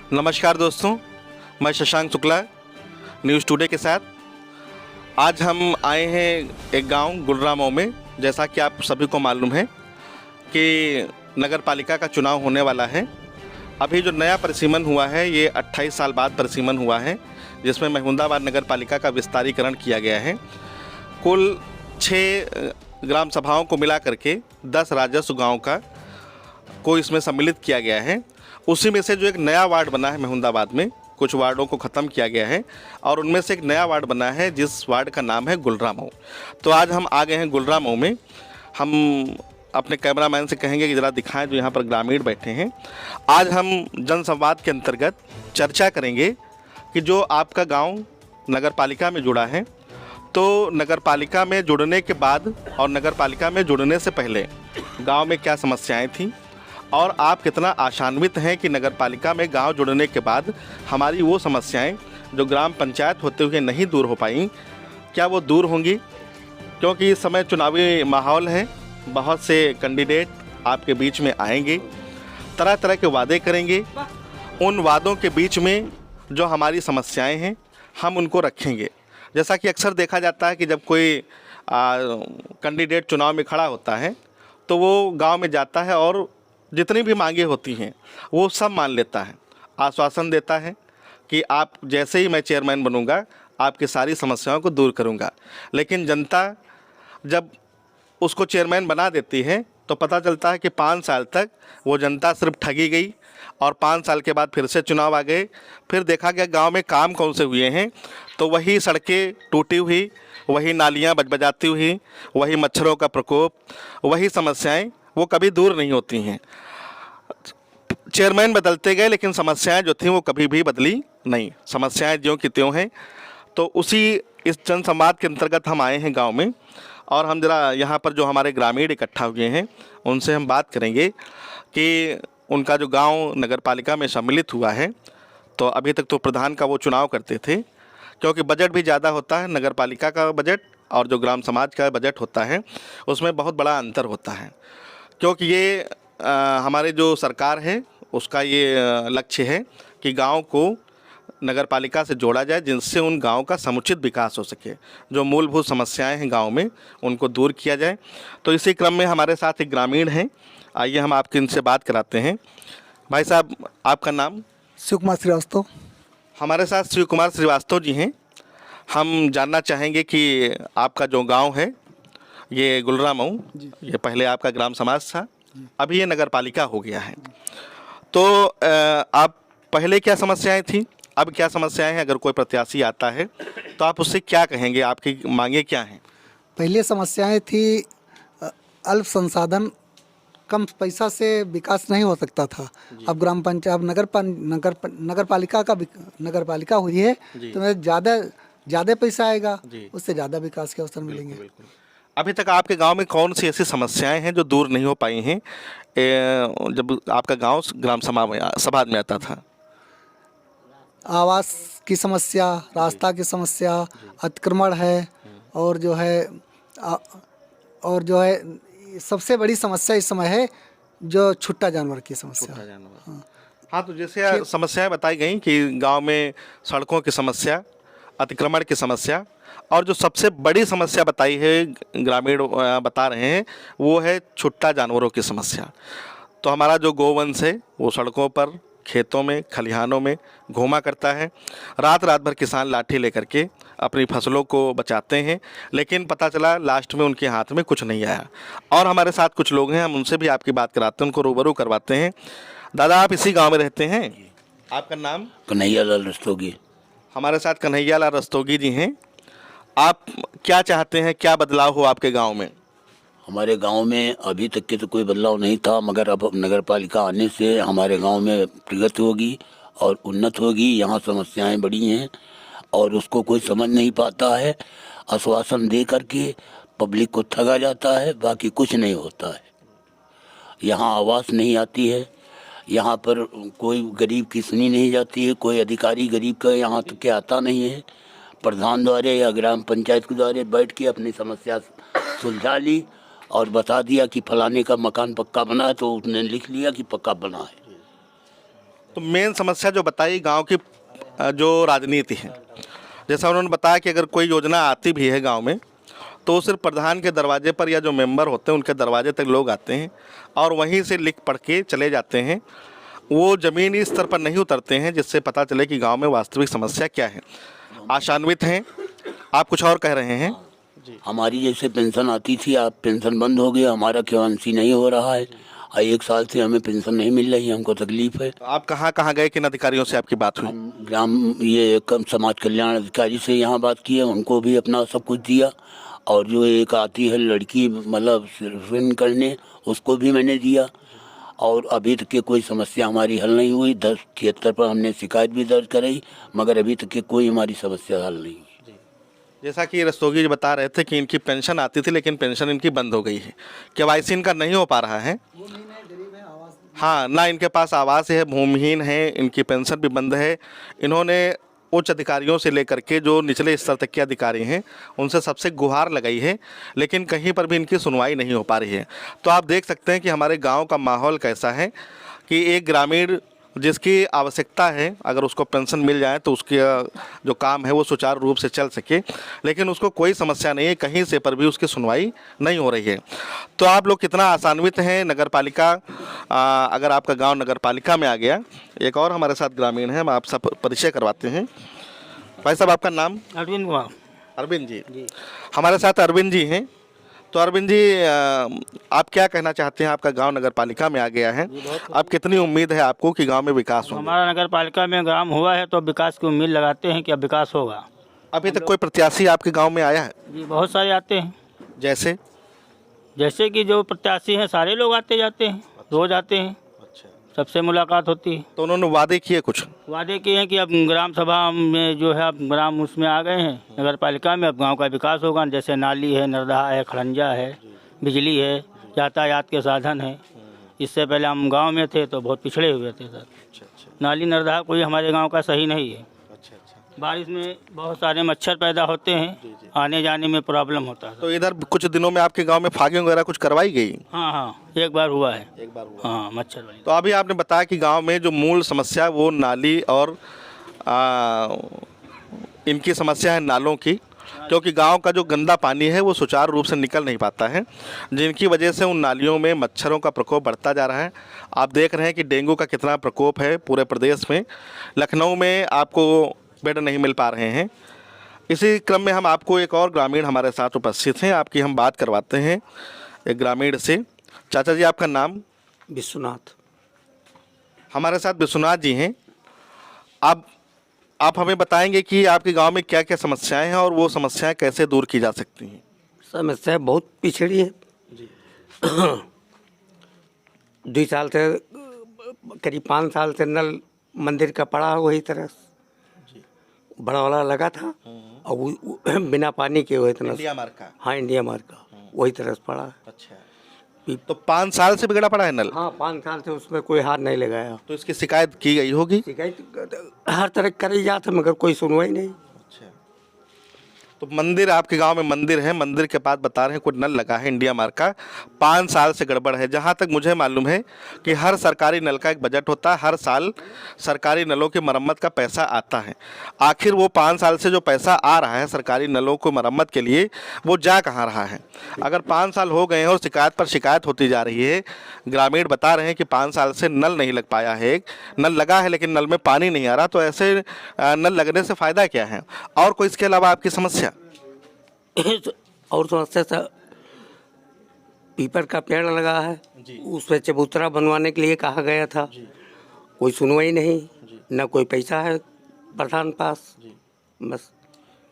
नमस्कार दोस्तों, मैं शशांक शुक्ला न्यूज़ टुडे के साथ। आज हम आए हैं एक गांव गुलरामऊ में। जैसा कि आप सभी को मालूम है कि नगर पालिका का चुनाव होने वाला है। अभी जो नया परिसीमन हुआ है ये 28 साल बाद परिसीमन हुआ है, जिसमें महिमुंदाबाद नगर पालिका का विस्तारीकरण किया गया है। कुल 6 ग्राम सभाओं को मिला करके 10 राजस्व गाँव को इसमें सम्मिलित किया गया है। उसी में से जो एक नया वार्ड बना है महिमुंदाबाद में, कुछ वार्डों को ख़त्म किया गया है और उनमें से एक नया वार्ड बना है जिस वार्ड का नाम है गुलरामऊ। तो आज हम आ गए हैं गुलरामऊ में। हम अपने कैमरामैन से कहेंगे कि ज़रा दिखाएं जो यहाँ पर ग्रामीण बैठे हैं। आज हम जनसंवाद के अंतर्गत चर्चा करेंगे कि जो आपका गांव नगर पालिका में जुड़ा है, तो नगर पालिका में जुड़ने के बाद और नगर पालिका में जुड़ने से पहले गांव में क्या समस्याएं थीं और आप कितना आशान्वित हैं कि नगर पालिका में गांव जुड़ने के बाद हमारी वो समस्याएं जो ग्राम पंचायत होते हुए नहीं दूर हो पाई, क्या वो दूर होंगी। क्योंकि इस समय चुनावी माहौल है, बहुत से कैंडिडेट आपके बीच में आएंगे, तरह तरह के वादे करेंगे। उन वादों के बीच में जो हमारी समस्याएं हैं हम उनको रखेंगे। जैसा कि अक्सर देखा जाता है कि जब कोई कैंडिडेट चुनाव में खड़ा होता है तो वो गांव में जाता है और जितनी भी मांगे होती हैं वो सब मान लेता है, आश्वासन देता है कि आप जैसे ही मैं चेयरमैन बनूंगा आपकी सारी समस्याओं को दूर करूंगा। लेकिन जनता जब उसको चेयरमैन बना देती है तो पता चलता है कि 5 साल तक वो जनता सिर्फ ठगी गई और 5 साल के बाद फिर से चुनाव आ गए। फिर देखा गया गांव में काम कौन से हुए हैं, तो वही सड़कें टूटी हुई, वही नालियां बजबजाती हुई, वही मच्छरों का प्रकोप, वही समस्याएं, वो कभी दूर नहीं होती हैं। चेयरमैन बदलते गए लेकिन समस्याएं जो थीं वो कभी भी बदली नहीं, समस्याएं ज्यों की त्यों हैं। तो उसी इस जनसंवाद के अंतर्गत हम आए हैं गांव में और हम ज़रा यहाँ पर जो हमारे ग्रामीण इकट्ठा हुए हैं उनसे हम बात करेंगे कि उनका जो गांव नगर पालिका में सम्मिलित हुआ है, तो अभी तक तो प्रधान का वो चुनाव करते थे, क्योंकि बजट भी ज़्यादा होता है। नगर पालिका का बजट और जो ग्राम समाज का बजट होता है उसमें बहुत बड़ा अंतर होता है, क्योंकि ये हमारे जो सरकार है उसका ये लक्ष्य है कि गांव को नगर पालिका से जोड़ा जाए, जिनसे उन गांव का समुचित विकास हो सके, जो मूलभूत समस्याएं हैं गांव में उनको दूर किया जाए। तो इसी क्रम में हमारे साथ एक ग्रामीण हैं, आइए हम आपके इनसे बात कराते हैं। भाई साहब, आपका नाम? शिव कुमार श्रीवास्तव। हमारे साथ शिव कुमार श्रीवास्तव जी हैं। हम जानना चाहेंगे कि आपका जो गाँव है ये गुलरामऊ, ये पहले आपका ग्राम समाज था, अभी ये नगर पालिका हो गया है। तो आप पहले क्या समस्याएं थी, अब क्या समस्याएं हैं? अगर कोई प्रत्याशी आता है तो आप उससे क्या कहेंगे, आपकी मांगे क्या हैं? पहले समस्याएं थी अल्प संसाधन, कम पैसा से विकास नहीं हो सकता था। अब ग्राम पंचायत नगर पालिका हुई है तो ज़्यादा पैसा आएगा, उससे ज़्यादा विकास के अवसर मिलेंगे। अभी तक आपके गांव में कौन सी ऐसी समस्याएं हैं जो दूर नहीं हो पाई हैं जब आपका गांव ग्राम सभा में आता था? आवास की समस्या, रास्ता की समस्या, अतिक्रमण है, और जो है सबसे बड़ी समस्या इस समय है जो छुट्टा जानवर की समस्या। हाँ, तो जैसे समस्याएं बताई गई कि गांव में सड़कों की समस्या, अतिक्रमण की समस्या, और जो सबसे बड़ी समस्या बताई है ग्रामीण बता रहे हैं वो है छुट्टा जानवरों की समस्या। तो हमारा जो गोवंश है वो सड़कों पर, खेतों में, खलिहानों में घूमा करता है। रात भर किसान लाठी लेकर के अपनी फसलों को बचाते हैं, लेकिन पता चला लास्ट में उनके हाथ में कुछ नहीं आया। और हमारे साथ कुछ लोग हैं, हम उनसे भी आपकी बात कराते हैं, उनको रूबरू करवाते हैं। दादा, आप इसी गाँव में रहते हैं? आपका नाम? कन्हैयालाल रस्तोगी। हमारे साथ कन्हैयालाल रस्तोगी जी हैं। आप क्या चाहते हैं, क्या बदलाव हो आपके गांव में? हमारे गांव में अभी तक के तो कोई बदलाव नहीं था, मगर अब नगर पालिका आने से हमारे गांव में प्रगति होगी और उन्नत होगी। यहाँ समस्याएं बड़ी हैं और उसको कोई समझ नहीं पाता है। आश्वासन दे करके पब्लिक को ठगा जाता है, बाकी कुछ नहीं होता है। यहाँ आवास नहीं आती है, यहाँ पर कोई गरीब की सुनी नहीं जाती है, कोई अधिकारी गरीब का यहाँ तक के आता नहीं है। प्रधान द्वारे या ग्राम पंचायत के द्वारे बैठ के अपनी समस्या सुलझा ली और बता दिया कि फलाने का मकान पक्का बना है, तो उसने लिख लिया कि पक्का बना है। तो मेन समस्या जो बताई गांव की जो राजनीति है, जैसा उन्होंने बताया कि अगर कोई योजना आती भी है गांव में तो सिर्फ प्रधान के दरवाजे पर या जो मेंबर होते हैं उनके दरवाजे तक लोग आते हैं और वहीं से लिख पढ़ के चले जाते हैं। वो ज़मीनी स्तर पर नहीं उतरते हैं जिससे पता चले कि गांव में वास्तविक समस्या क्या है। आशान्वित हैं, आप कुछ और कह रहे हैं? हमारी जैसे पेंशन आती थी, अब पेंशन बंद हो गया, हमारा केवाईसी नहीं हो रहा है। 1 साल से हमें पेंशन नहीं मिल रही है, हमको तकलीफ है। आप कहाँ कहाँ गए, किन अधिकारियों से आपकी बात हुई? हम समाज कल्याण अधिकारी से यहाँ बात की है, उनको भी अपना सब कुछ दिया। और जो एक आती है लड़की मतलब ऋण करने, उसको भी मैंने दिया। और अभी तक के कोई समस्या हमारी हल नहीं हुई। 1073 पर हमने शिकायत भी दर्ज कराई, मगर अभी तक के कोई हमारी समस्या हल नहीं हुई। जैसा कि रस्तोगी जी बता रहे थे कि इनकी पेंशन आती थी लेकिन पेंशन इनकी बंद हो गई है, केवाईसी इनका नहीं हो पा रहा है। हाँ, ना इनके पास आवास है, भूमिहीन है, इनकी पेंशन भी बंद है। इन्होंने उच्च अधिकारियों से लेकर के जो निचले स्तर तक के अधिकारी हैं उनसे सबसे गुहार लगाई है, लेकिन कहीं पर भी इनकी सुनवाई नहीं हो पा रही है। तो आप देख सकते हैं कि हमारे गांव का माहौल कैसा है कि एक ग्रामीण जिसकी आवश्यकता है, अगर उसको पेंशन मिल जाए तो उसके जो काम है वो सुचारू रूप से चल सके, लेकिन उसको कोई समस्या नहीं है, कहीं से पर भी उसकी सुनवाई नहीं हो रही है। तो आप लोग कितना आशान्वित हैं? नगर पालिका, अगर आपका गांव नगर पालिका में आ गया। एक और हमारे साथ ग्रामीण हैं, हम आप सब परिचय करवाते हैं। भाई साहब, आपका नाम? अरविंद कुमार। अरविंद जी, हमारे साथ अरविंद जी हैं। तो अरविंद जी, आप क्या कहना चाहते हैं? आपका गांव नगर पालिका में आ गया है, अब कितनी उम्मीद है आपको कि गांव में विकास होगा? हमारा नगर पालिका में काम हुआ है तो विकास की उम्मीद लगाते हैं कि अब विकास होगा। अभी तक कोई प्रत्याशी आपके गांव में आया है? जी, बहुत सारे आते हैं। जैसे कि जो प्रत्याशी हैं सारे लोग आते जाते हैं, रोज आते हैं। अच्छा, सबसे मुलाकात होती है। तो उन्होंने वादे किए कुछ? वादे किए हैं कि अब ग्राम सभा में जो है, अब ग्राम उसमें आ गए हैं नगर पालिका में, अब गांव का विकास होगा। जैसे नाली है, नर्दहा है, खड़ंजा है, बिजली है, यातायात के साधन है। इससे पहले हम गांव में थे तो बहुत पिछड़े हुए थे सर। नाली नर्दहा कोई हमारे गांव का सही नहीं है। बारिश में बहुत सारे मच्छर पैदा होते हैं, आने जाने में प्रॉब्लम होता है। तो इधर कुछ दिनों में आपके गांव में फागिंग वगैरह कुछ करवाई गई? हाँ, एक बार हुआ है। एक बार हुआ। हाँ, मच्छर वाली। तो अभी आपने बताया कि गांव में जो मूल समस्या वो नाली और इनकी समस्या है नालों की, क्योंकि गांव का जो गंदा पानी है वो सुचारू रूप से निकल नहीं पाता है, जिनकी वजह से उन नालियों में मच्छरों का प्रकोप बढ़ता जा रहा है। आप देख रहे हैं कि डेंगू का कितना प्रकोप है पूरे प्रदेश में। लखनऊ में आपको बेड नहीं मिल पा रहे हैं। इसी क्रम में हम आपको एक और ग्रामीण हमारे साथ उपस्थित हैं, आपकी हम बात करवाते हैं एक ग्रामीण से। चाचा जी, आपका नाम? विश्वनाथ। हमारे साथ विश्वनाथ जी हैं। आप हमें बताएंगे कि आपके गांव में क्या क्या समस्याएं हैं और वो समस्याएं कैसे दूर की जा सकती हैं? समस्या बहुत पिछड़ी है जी। 2 साल से, करीब 5 साल से नल मंदिर का पड़ा वही तरह बड़ा वाला लगा था और वो बिना पानी के हुए इतना। इंडिया मार्क का? हाँ, इंडिया मार्क का वही तरह से पड़ा। अच्छा, तो 5 साल से बिगड़ा पड़ा है नल? हाँ, 5 साल से उसमें कोई हाथ नहीं लगाया। तो इसकी शिकायत की गई होगी? शिकायत हर तरह करी जाती मगर कोई सुनवाई नहीं। अच्छा, तो मंदिर, आपके गांव में मंदिर है, मंदिर के पास बता रहे हैं कोई नल लगा है इंडिया मार्क का, 5 साल से गड़बड़ है। जहां तक मुझे मालूम है कि हर सरकारी नल का एक बजट होता है, हर साल सरकारी नलों की मरम्मत का पैसा आता है। आखिर वो 5 साल से जो पैसा आ रहा है सरकारी नलों को मरम्मत के लिए, वो जा कहाँ रहा है? अगर 5 साल हो गए हैं और शिकायत पर शिकायत होती जा रही है, ग्रामीण बता रहे हैं कि 5 साल से नल नहीं लग पाया है। एक नल लगा है लेकिन नल में पानी नहीं आ रहा, तो ऐसे नल लगने से फ़ायदा क्या है? और कोई इसके अलावा आपकी समस्या? और समस्या था, पीपल का पेड़ लगा है, उस पर चबूतरा बनवाने के लिए कहा गया था, कोई सुनवाई नहीं, न कोई पैसा है प्रधान पास, बस।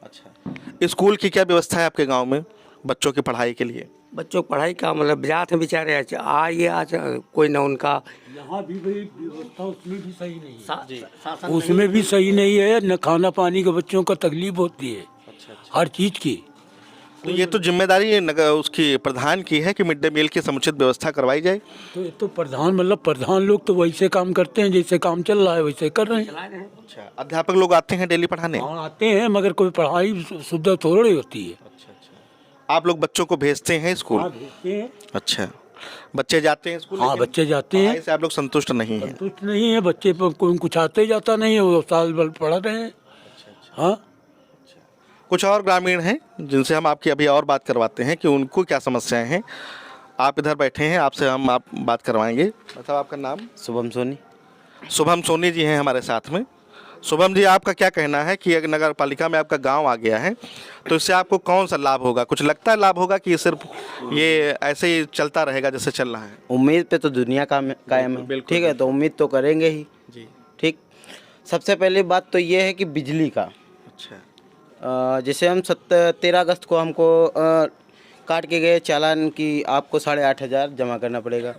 अच्छा, स्कूल की क्या व्यवस्था है आपके गांव में बच्चों की पढ़ाई के लिए? बच्चों की पढ़ाई का मतलब जाते हैं बेचारे, आज कोई न उनका यहाँ भी व्यवस्था उसमें भी सही नहीं है, उसमें भी सही नहीं है, न खाना पानी का बच्चों का तकलीफ होती है। अच्छा। हर चीज़ की। तो ये तो जिम्मेदारी उसकी प्रधान की है कि मिड डे मील की समुचित व्यवस्था करवाई जाए। तो ये तो प्रधान लोग तो वैसे काम करते हैं, जैसे काम चल रहा है वैसे कर रहे हैं। अच्छा, अध्यापक लोग आते हैं डेली पढ़ाने? हाँ, आते हैं, मगर कोई पढ़ाई शुद्ध थोड़ी होती है। अच्छा, आप लोग बच्चों को भेजते हैं स्कूल? हाँ, भेजते हैं। अच्छा, बच्चे जाते हैं स्कूल? हाँ, लेकिन बच्चे जाते हैं। पढ़ाई से आप लोग संतुष्ट नहीं हैं? संतुष्ट नहीं है बच्चे, पर कोई कुछ आते ही जाता नहीं है, वो साल भर पढ़ रहे हैं। हाँ, कुछ और ग्रामीण हैं जिनसे हम आपकी अभी और बात करवाते हैं कि उनको क्या समस्याएं हैं। आप इधर बैठे हैं, आपसे हम आप बात करवाएंगे। मतलब आपका नाम? शुभम सोनी। शुभम सोनी जी हैं हमारे साथ में। शुभम जी, आपका क्या कहना है कि अगर नगर पालिका में आपका गांव आ गया है तो इससे आपको कौन सा लाभ होगा? कुछ लगता है लाभ होगा कि सिर्फ ये ऐसे ही चलता रहेगा जैसे चल रहा है? उम्मीद पे तो दुनिया कायम है, ठीक है, तो उम्मीद तो करेंगे ही जी। ठीक। सबसे पहली बात तो ये है कि बिजली का, अच्छा। जैसे हम 13 अगस्त को हमको काट के गए चालान कि आपको 8,500 जमा करना पड़ेगा,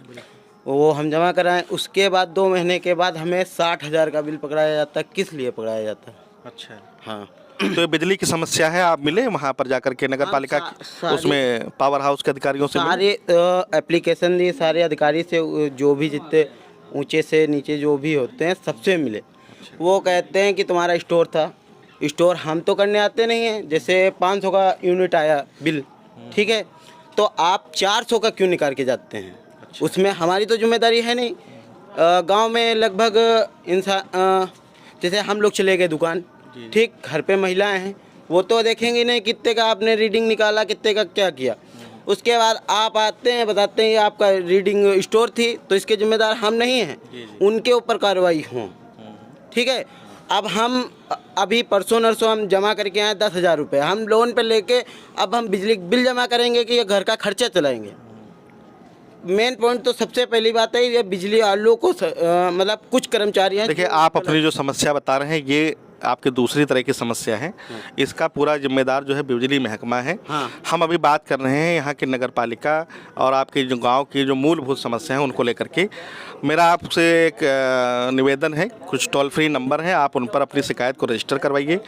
वो हम जमा कराएं। उसके बाद 2 महीने के बाद हमें 60,000 का बिल पकड़ाया जाता है। किस लिए पकड़ाया जाता है? अच्छा। हाँ, तो ये बिजली की समस्या है, आप मिले वहाँ पर जाकर के नगर पालिका उसमें पावर हाउस के अधिकारियों से? सारे एप्लीकेशन दिए, सारे अधिकारी से, जो भी जितने ऊंचे से नीचे जो भी होते हैं सबसे मिले। वो कहते हैं कि तुम्हारा स्टोर था, स्टोर हम तो करने आते नहीं हैं। जैसे 500 का यूनिट आया बिल, ठीक है, तो आप 400 का क्यों निकाल के जाते हैं? उसमें हमारी तो जिम्मेदारी है नहीं। गांव में लगभग इंसान, जैसे हम लोग चले गए दुकान, ठीक, घर पे महिलाएं हैं, वो तो देखेंगे नहीं कितने का आपने रीडिंग निकाला, कितने का क्या किया। उसके बाद आप आते हैं, बताते हैं ये आपका रीडिंग स्टोर थी, तो इसके जिम्मेदार हम नहीं हैं, उनके ऊपर कार्रवाई हो, ठीक है। अब हम अभी परसों नरसों हम जमा करके आए 10,000 रुपये, हम लोन पे लेके अब हम बिजली बिल जमा करेंगे कि ये घर का खर्चा चलाएंगे। मेन पॉइंट तो सबसे पहली बात है ये बिजली वालों को मतलब कुछ कर्मचारी हैं। देखिए, आप अपनी जो समस्या बता रहे हैं ये आपकी दूसरी तरह की समस्या है। इसका पूरा जिम्मेदार जो है बिजली महकमा है। हाँ। हम अभी बात कर रहे हैं यहाँ की नगर पालिका और आपके जो गांव की जो मूलभूत समस्या है उनको लेकर के। मेरा आपसे एक निवेदन है, कुछ टोल फ्री नंबर है, आप उन पर अपनी शिकायत को रजिस्टर करवाइए,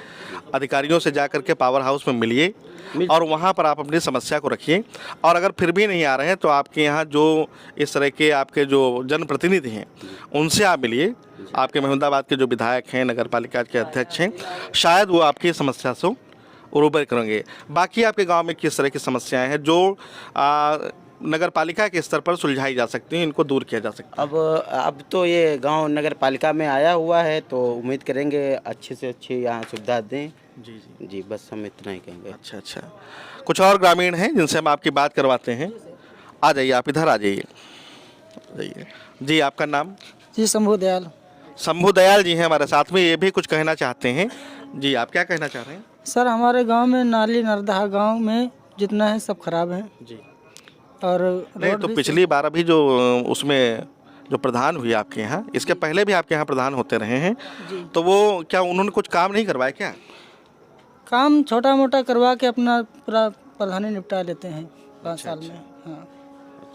अधिकारियों से जा कर के पावर हाउस में मिलिए और वहाँ पर आप अपनी समस्या को रखिए। और अगर फिर भी नहीं आ रहे हैं तो आपके यहाँ जो इस तरह के आपके जो जनप्रतिनिधि हैं उनसे आप मिलिए। आपके महमूदाबाद के जो विधायक हैं, नगर पालिका के अध्यक्ष हैं, शायद वो आपकी समस्या से रूबर करेंगे। बाकी आपके गांव में किस तरह की समस्याएं हैं जो नगर पालिका के स्तर पर सुलझाई जा सकती हैं, इनको दूर किया जा सकता है? अब तो ये गांव नगर पालिका में आया हुआ है, तो उम्मीद करेंगे अच्छे से अच्छी यहाँ सुविधा दें। जी जी जी, बस हम इतना ही कहेंगे। अच्छा अच्छा। कुछ और ग्रामीण हैं जिनसे हम आपकी बात करवाते हैं। आ जाइए, आप इधर आ जाइए। जी, आपका नाम? जी, शंभू दयाल। शंभू दयाल जी हैं हमारे साथ में, ये भी कुछ कहना चाहते हैं। जी, आप क्या कहना चाह रहे हैं? सर, हमारे गांव में नाली नर्दहा गांव में जितना है सब खराब है। जी। और नहीं तो पिछली बार अभी जो उसमें जो प्रधान हुई आपके यहाँ, इसके पहले भी आपके यहाँ प्रधान होते रहे हैं, तो वो क्या उन्होंने कुछ काम नहीं करवाया क्या? काम छोटा मोटा करवा के अपना पूरा प्रधानी निपटा लेते हैं 5 साल में। हाँ,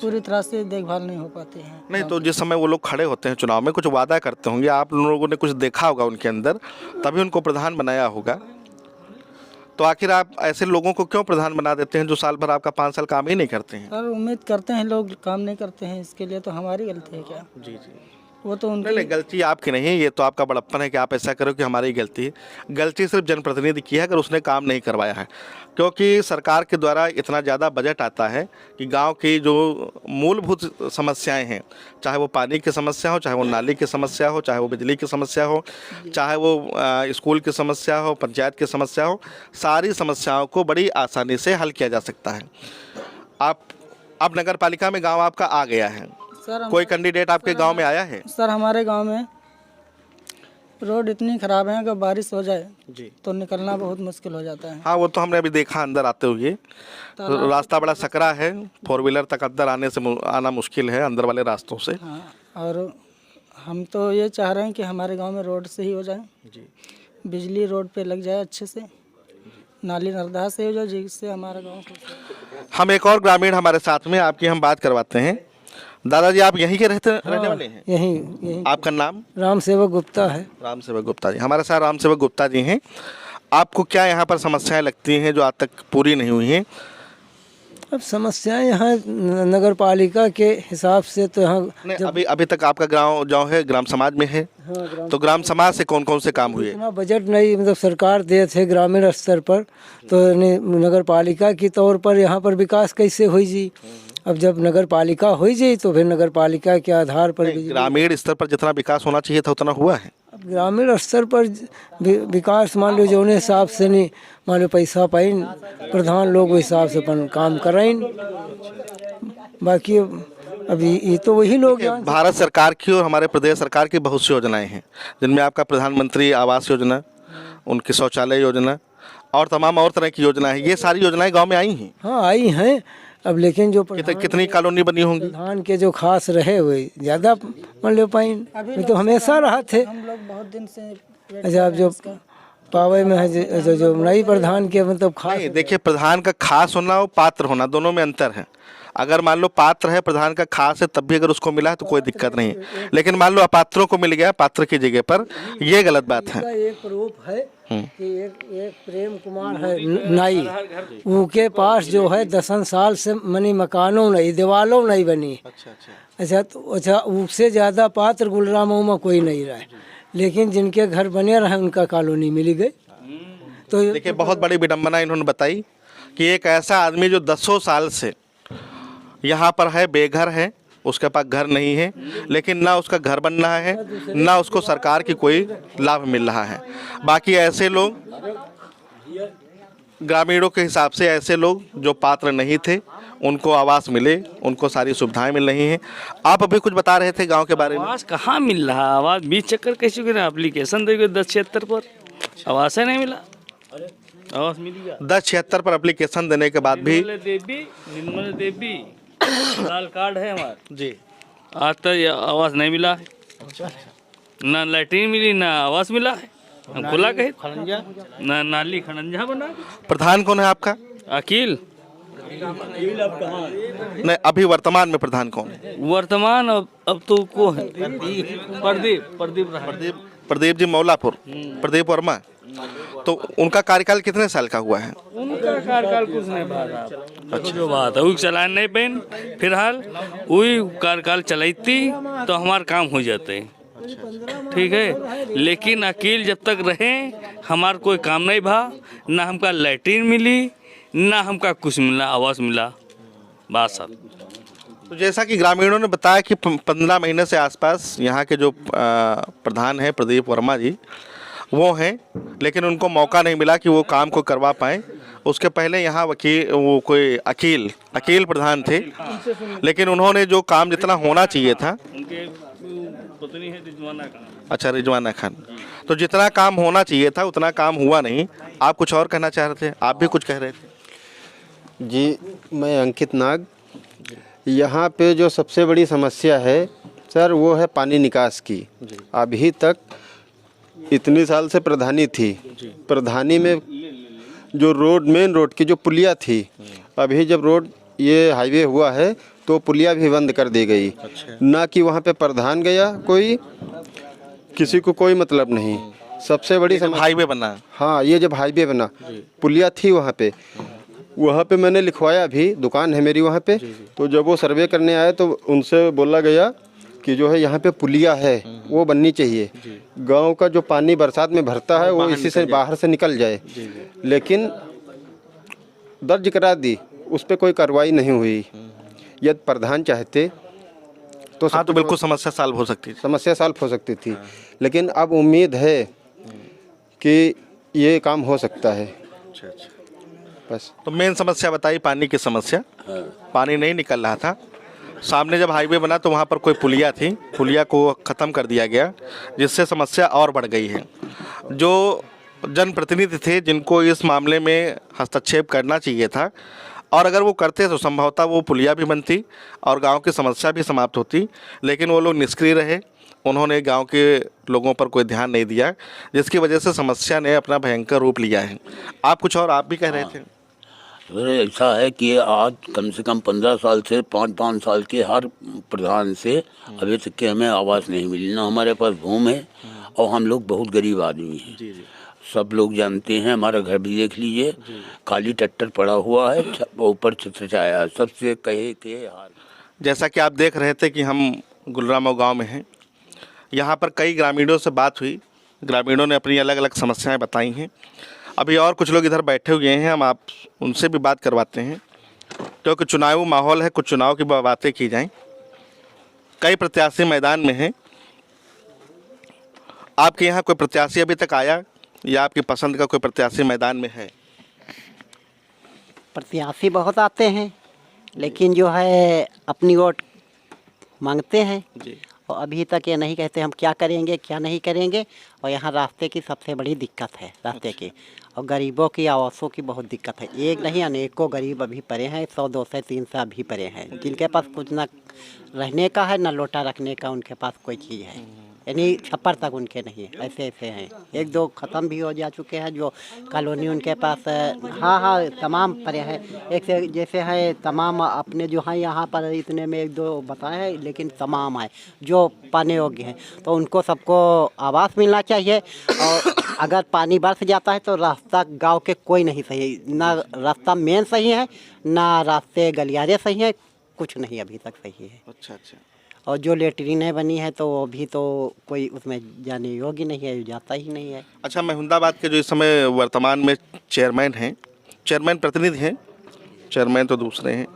पूरी तरह से देखभाल नहीं हो पाती है। नहीं तो जिस समय वो लोग खड़े होते हैं चुनाव में कुछ वादा करते होंगे, आप लोगों ने कुछ देखा होगा उनके अंदर, तभी उनको प्रधान बनाया होगा। तो आखिर आप ऐसे लोगों को क्यों प्रधान बना देते हैं जो साल भर आपका 5 साल काम ही नहीं करते हैं? सर, उम्मीद करते हैं लोग काम नहीं करते हैं, इसके लिए तो हमारी गलती है क्या? जी जी। वो तो उनकी नहीं, गलती आपकी नहीं है, ये तो आपका बड़प्पन है कि आप ऐसा करो कि हमारी गलती है। गलती सिर्फ जनप्रतिनिधि की है अगर उसने काम नहीं करवाया है, क्योंकि सरकार के द्वारा इतना ज़्यादा बजट आता है कि गांव की जो मूलभूत समस्याएं हैं, चाहे वो पानी की समस्या हो, चाहे वो नाली की समस्या हो, चाहे वो बिजली की समस्या हो, चाहे वो स्कूल की समस्या हो, पंचायत की समस्या हो, सारी समस्याओं को बड़ी आसानी से हल किया जा सकता है। अब नगर पालिका में गाँव आपका आ गया है, सर, कोई कैंडिडेट आपके गांव में आया है? सर, हमारे गांव में रोड इतनी खराब है, अगर बारिश हो जाए जी तो निकलना बहुत मुश्किल हो जाता है। हाँ, वो तो हमने अभी देखा अंदर आते हुए। रास्ता बड़ा सकरा है, 4 व्हीलर तक अंदर आना मुश्किल है अंदर वाले रास्तों से। हाँ, और हम तो ये चाह रहे हैं कि हमारे गांव में रोड से ही हो जाए जी, बिजली रोड पे लग जाए अच्छे से, नाली नर्दहा से हो जाए, जिससे हमारा गाँव। हम एक और ग्रामीण हमारे साथ में आपकी हम बात करवाते हैं। दादाजी, आप यहीं के रहने वाले हैं? यहीं आपका नाम? राम सेवक गुप्ता है। राम सेवक गुप्ता जी हमारे साथ राम सेवक गुप्ता जी हैं। आपको क्या यहाँ पर समस्याएं लगती हैं जो आज तक पूरी नहीं हुई हैं? अब समस्याएं यहाँ नगर पालिका के हिसाब से तो यहाँ अभी तक आपका गांव जो है ग्राम समाज में है। हाँ, तो ग्राम समाज से कौन कौन से काम हुए? इतना बजट नहीं, मतलब सरकार दे थे ग्रामीण स्तर पर, तो नगर पालिका की तौर पर यहाँ पर विकास कैसे हुई जी? अब जब नगर पालिका हो जाए तो फिर नगर पालिका के आधार पर ग्रामीण स्तर पर जितना विकास होना चाहिए था उतना हुआ है। अब ग्रामीण स्तर पर विकास मान लो जो हिसाब से नहीं, मान लो पैसा पाइन प्रधान लोग उस हिसाब से अपन काम कराइन, बाकी अभी ये तो वही लोग भारत सरकार की और हमारे प्रदेश सरकार की बहुत सी योजनाएं हैं, जिनमें आपका प्रधानमंत्री आवास योजना, उनकी शौचालय योजना और तमाम और तरह की योजना है। ये सारी योजनाएं गांव में आई हैं। हाँ आई हैं। अब लेकिन जो कितनी कॉलोनी बनी होंगी? प्रधान के जो खास रहे हुए ज़्यादा मान लो पाइन, नहीं तो हमेशा रहा थे। हम लोग बहुत दिन से अच्छा, अब जो पावे में है जो नई प्रधान के मतलब खास, देखिए प्रधान का खास होना और पात्र होना दोनों में अंतर है। अगर मान लो पात्र है, प्रधान का खास है, तब भी अगर उसको मिला है तो कोई दिक्कत नहीं, लेकिन मान लो अपात्रों को मिल गया पात्र की जगह पर, ये गलत बात है। एक प्रूफ है कि एक प्रेम कुमार है नाई, उनके पास जो है 10 साल से मनी मकानों नहीं, दीवारों नहीं बनी। अच्छा तो अच्छा उससे ज़्यादा पात्र गुलरामऊ में कोई नहीं रहा है, लेकिन जिनके घर बने रहे उनका कॉलोनी मिली गई। तो देखिए बहुत बड़ी विडम्बना इन्होंने बताई कि एक ऐसा आदमी जो 10 साल से यहाँ पर है, बेघर है, उसके पास घर नहीं है, लेकिन ना उसका घर बन रहा है, ना उसको सरकार की कोई लाभ मिल रहा है। बाकी ऐसे लोग, ग्रामीणों के हिसाब से ऐसे लोग जो पात्र नहीं थे उनको आवास मिले, उनको सारी सुविधाएं मिल रही हैं। आप अभी कुछ बता रहे थे गांव के बारे में। आवास कहाँ मिल रहा? आवास 20 चक्कर कैसे गिरा? एप्लीकेशन देखिए 1076 पर आवास ही नहीं मिला। आवास मिल गया 1076 पर एप्लीकेशन देने के बाद भी। निर्मला देवी लाल कार्ड है हमारा जी, आज तक आवास नहीं मिला है। ना लैट्रीन मिली, ना आवास मिला है। हम खुला कहे खड़ंजा ना नाली खड़ंजा बना। प्रधान कौन है आपका? अकील नहीं, अभी वर्तमान में प्रधान कौन है? वर्तमान अब तो को है प्रदीप जी मौलापुर, प्रदीप वर्मा। तो उनका कार्यकाल कितने साल का हुआ है? उनका कार्यकाल कुछ नहीं बात। जो बात है वो चलान नहीं पेन, फिलहाल वही कार्यकाल चलाती तो हमारे काम हो जाते, ठीक है। लेकिन अकील जब तक रहे हमार कोई काम नहीं भा, ना हमका लैट्रीन मिली, ना हमका कुछ मिला, आवास मिला, बात सब। तो जैसा कि ग्रामीणों ने बताया कि 15 महीने से आसपास यहाँ के जो प्रधान हैं प्रदीप वर्मा जी वो हैं, लेकिन उनको मौका नहीं मिला कि वो काम को करवा पाएँ। उसके पहले यहाँ कोई अकील प्रधान थे, लेकिन उन्होंने जो काम जितना होना चाहिए था, उनके पत्नी है रिजवाना खान। अच्छा, रिजवाना खान। तो जितना काम होना चाहिए था उतना काम हुआ नहीं। आप कुछ और कहना चाह रहे थे? आप भी कुछ कह रहे थे। जी, मैं अंकित नाग। यहाँ पे जो सबसे बड़ी समस्या है सर वो है पानी निकास की। अभी तक इतने साल से प्रधानी थी, प्रधानी में जो रोड, मेन रोड की जो पुलिया थी, अभी जब रोड ये हाईवे हुआ है तो पुलिया भी बंद कर दी गई। ना कि वहाँ पे प्रधान गया, कोई किसी को कोई मतलब नहीं। सबसे बड़ी समस्या हाईवे बना। हाँ, ये जब हाईवे बना, पुलिया थी वहाँ पे मैंने लिखवाया भी, दुकान है मेरी वहाँ पे। तो जब वो सर्वे करने आए तो उनसे बोला गया कि जो है यहाँ पे पुलिया है वो बननी चाहिए, गांव का जो पानी बरसात में भरता है वो इसी से बाहर से निकल जाए। लेकिन दर्ज करा दी, उस पर कोई कार्रवाई नहीं हुई। यदि प्रधान चाहते तो हाँ, तो बिल्कुल समस्या सॉल्व हो सकती थी। लेकिन अब उम्मीद है कि ये काम हो सकता है। बस। तो मेन समस्या बताई, पानी की समस्या। पानी नहीं निकल रहा था। सामने जब हाईवे बना तो वहाँ पर कोई पुलिया थी, पुलिया को ख़त्म कर दिया गया, जिससे समस्या और बढ़ गई है। जो जनप्रतिनिधि थे जिनको इस मामले में हस्तक्षेप करना चाहिए था, और अगर वो करते तो संभवतः वो पुलिया भी बनती और गांव की समस्या भी समाप्त होती, लेकिन वो लोग निष्क्रिय रहे। उन्होंने गांव के लोगों पर कोई ध्यान नहीं दिया, जिसकी वजह से समस्या ने अपना भयंकर रूप लिया है। आप कुछ और आप भी कह रहे थे। ऐसा है कि आज कम से कम 15 साल से 5-5 साल के हर प्रधान से अभी तक के हमें आवास नहीं मिली, ना हमारे पास भूमि है, और हम लोग बहुत गरीब आदमी हैं। सब लोग जानते हैं, हमारा घर भी देख लीजिए, खाली टट्टर पड़ा हुआ है, ऊपर छत छाया है, सबसे कहे के हाल। जैसा कि आप देख रहे थे कि हम गुलरामऊ गाँव में हैं, यहाँ पर कई ग्रामीणों से बात हुई, ग्रामीणों ने अपनी अलग अलग समस्याएं बताई हैं। अभी और कुछ लोग इधर बैठे हुए हैं, हम आप उनसे भी बात करवाते हैं। क्योंकि चुनावी माहौल है, कुछ चुनाव की बातें की जाएं। कई प्रत्याशी मैदान में हैं। आपके यहाँ कोई प्रत्याशी अभी तक आया या आपकी पसंद का कोई प्रत्याशी मैदान में है? प्रत्याशी बहुत आते हैं, लेकिन जो है अपनी वोट मांगते हैं जी। और अभी तक ये नहीं कहते हम क्या करेंगे क्या नहीं करेंगे। और यहाँ रास्ते की सबसे बड़ी दिक्कत है, रास्ते की, और गरीबों की आवासों की बहुत दिक्कत है। एक नहीं अनेकों गरीब अभी पड़े हैं, 100 200 300 अभी पड़े हैं, जिनके पास कुछ ना रहने का है ना लोटा रखने का उनके पास कोई चीज़ है, यानी छप्पर तक उनके नहीं है। ऐसे ऐसे हैं, एक दो ख़त्म भी हो जा चुके हैं जो कॉलोनी उनके पास। हाँ तमाम पड़े हैं, एक से जैसे है तमाम अपने जो हैं यहाँ पर इतने में एक दो बताए हैं, लेकिन तमाम है जो पाने योग्य हैं। तो उनको सबको आवास मिलना चाहिए। और अगर पानी बरस जाता है तो रास्ता गांव के कोई नहीं सही, ना रास्ता मेन सही है ना रास्ते गलियारे सही हैं, कुछ नहीं अभी तक सही है। अच्छा। और जो लेटरिनें बनी है तो वो भी तो कोई उसमें जाने योग्य नहीं है, जाता ही नहीं है। अच्छा, महिंदाबाद के जो इस समय वर्तमान में चेयरमैन हैं, चेयरमैन प्रतिनिधि हैं, चेयरमैन तो दूसरे हैं,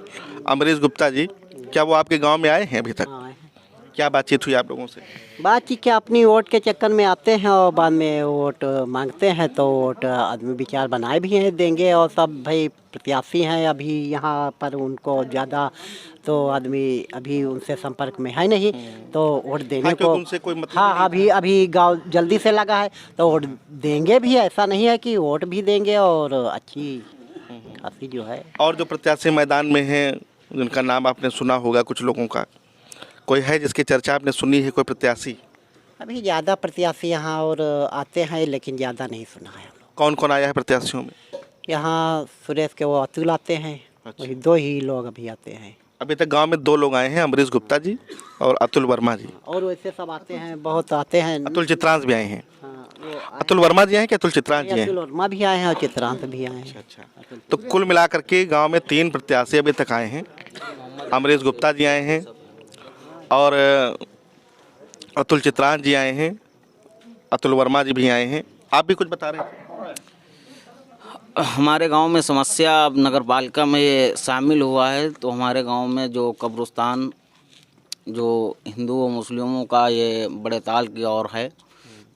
अमरीश गुप्ता जी, क्या वो आपके गांव में आए हैं अभी तक? हाँ, क्या बातचीत हुई आप लोगों से? बातचीत क्या, अपनी वोट के चक्कर में आते हैं और बाद में वोट मांगते हैं तो वोट आदमी विचार बनाए भी हैं देंगे। और सब भाई प्रत्याशी हैं अभी यहाँ पर, उनको ज़्यादा तो आदमी अभी उनसे संपर्क में है नहीं, तो वोट देने को उनसे कोई मतलब हाँ अभी गांव जल्दी से लगा है तो वोट देंगे भी। ऐसा नहीं है कि वोट भी देंगे और अच्छी खासी जो है। और जो प्रत्याशी मैदान में हैं जिनका नाम आपने सुना होगा, कुछ लोगों का कोई है जिसकी चर्चा आपने सुनी है, कोई प्रत्याशी? अभी ज़्यादा प्रत्याशी यहाँ और आते हैं, लेकिन ज़्यादा नहीं सुना है हम लोग। कौन कौन आया है प्रत्याशियों में? यहाँ सुरेश के वो अतुल आते हैं। अच्छा। वही 2 ही लोग अभी आते हैं। अभी तक गांव में 2 लोग आए हैं, अमरीश गुप्ता जी और अतुल वर्मा जी। और वैसे सब आते हैं, बहुत आते हैं। अतुल चित्रांश भी आए हैं। हाँ, वो अतुल वर्मा जी आए कि अतुल चित्रांश जी हैं? अतुल वर्मा भी आए हैं और चित्रांत भी आए हैं। अच्छा। तो कुल मिलाकर के गांव में 3 प्रत्याशी अभी तक आए हैं। अमरीश गुप्ता जी आए हैं और अतुल चित्रांश जी आए हैं, अतुल वर्मा जी भी आए हैं। आप भी कुछ बता रहे हैं? हमारे गांव में समस्या अब नगर पालिका में शामिल हुआ है, तो हमारे गांव में जो कब्रिस्तान जो हिंदू और मुस्लिमों का ये बड़े ताल की ओर है,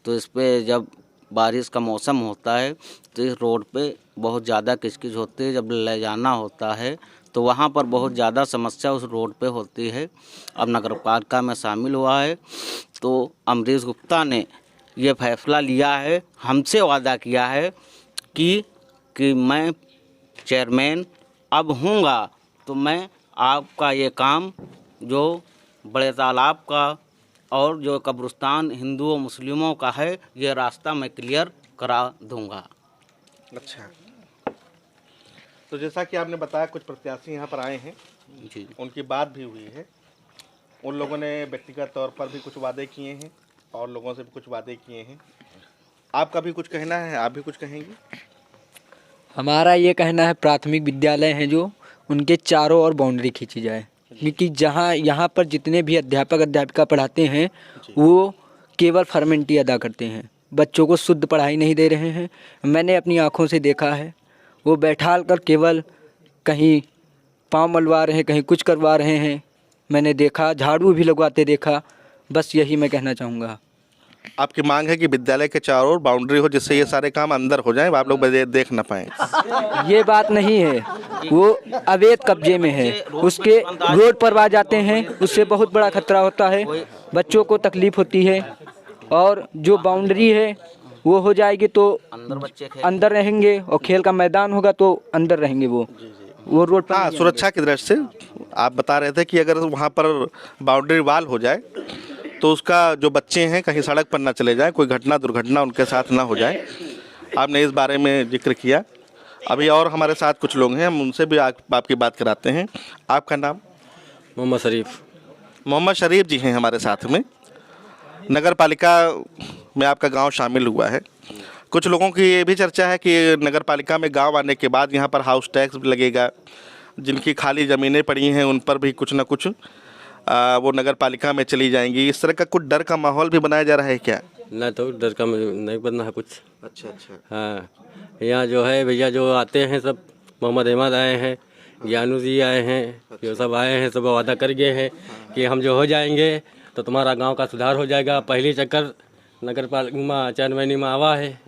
तो इस पे जब बारिश का मौसम होता है तो इस रोड पे बहुत ज़्यादा किचकिच होती है। जब ले जाना होता है तो वहाँ पर बहुत ज़्यादा समस्या उस रोड पे होती है। अब नगर पालिका में शामिल हुआ है तो अमरीश गुप्ता ने ये फैसला लिया है, हमसे वादा किया है कि मैं चेयरमैन अब हूँगा तो मैं आपका ये काम जो बड़े तालाब का और जो कब्रिस्तान हिंदुओं मुस्लिमों का है, ये रास्ता मैं क्लियर करा दूँगा। अच्छा, तो जैसा कि आपने बताया कुछ प्रत्याशी यहाँ पर आए हैं जी, उनकी बात भी हुई है। उन लोगों ने व्यक्तिगत तौर पर भी कुछ वादे किए हैं और लोगों से भी कुछ वादे किए हैं। आपका भी कुछ कहना है, आप भी कुछ कहेंगे? हमारा ये कहना है प्राथमिक विद्यालय हैं जो उनके चारों ओर बाउंड्री खींची जाए, क्योंकि जहाँ यहाँ पर जितने भी अध्यापक अध्यापिका पढ़ाते हैं वो केवल फॉर्मेलिटी अदा करते हैं, बच्चों को शुद्ध पढ़ाई नहीं दे रहे हैं। मैंने अपनी आँखों से देखा है, वो बैठाल कर केवल कहीं पाँव मलवा रहे हैं, कहीं कुछ करवा रहे हैं। मैंने देखा, झाड़ू भी लगवाते देखा। बस यही मैं कहना चाहूँगा। आपकी मांग है कि विद्यालय के चारों ओर बाउंड्री हो जिससे ये सारे काम अंदर हो जाएं, आप लोग देख ना पाएं। ये बात नहीं है, वो अवैध कब्जे में है, उसके रोड पर आ जाते हैं, उससे बहुत बड़ा खतरा होता है, बच्चों को तकलीफ होती है। और जो बाउंड्री है वो हो जाएगी तो अंदर रहेंगे और खेल का मैदान होगा तो अंदर रहेंगे वो रोड पर। हाँ, सुरक्षा की दृष्टि से आप बता रहे थे कि अगर वहाँ पर बाउंड्री वाल हो जाए तो उसका जो बच्चे हैं कहीं सड़क पर ना चले जाएं, कोई घटना दुर्घटना उनके साथ ना हो जाए। आपने इस बारे में जिक्र किया। अभी और हमारे साथ कुछ लोग हैं, हम उनसे भी आपकी बात कराते हैं। आपका नाम? मोहम्मद शरीफ। मोहम्मद शरीफ जी हैं हमारे साथ में। नगर पालिका में आपका गांव शामिल हुआ है। कुछ लोगों की ये भी चर्चा है कि नगर पालिका में गांव आने के बाद यहाँ पर हाउस टैक्स भी लगेगा, जिनकी खाली ज़मीनें पड़ी हैं उन पर भी कुछ ना कुछ वो नगर पालिका में चली जाएंगी। इस तरह का कुछ डर का माहौल भी बनाया जा रहा है क्या? नहीं, तो डर का नहीं बनना है कुछ। अच्छा। हाँ, यहाँ जो है भैया जो आते हैं सब मोहम्मद अहमद आए हैं, ज्ञानू जी आए हैं, ये सब आए हैं, सब वादा कर गए हैं कि हम जो हो जाएंगे तो तुम्हारा गांव का सुधार हो जाएगा। पहली चक्कर नगर पालिका में 4 महीने में आवा है,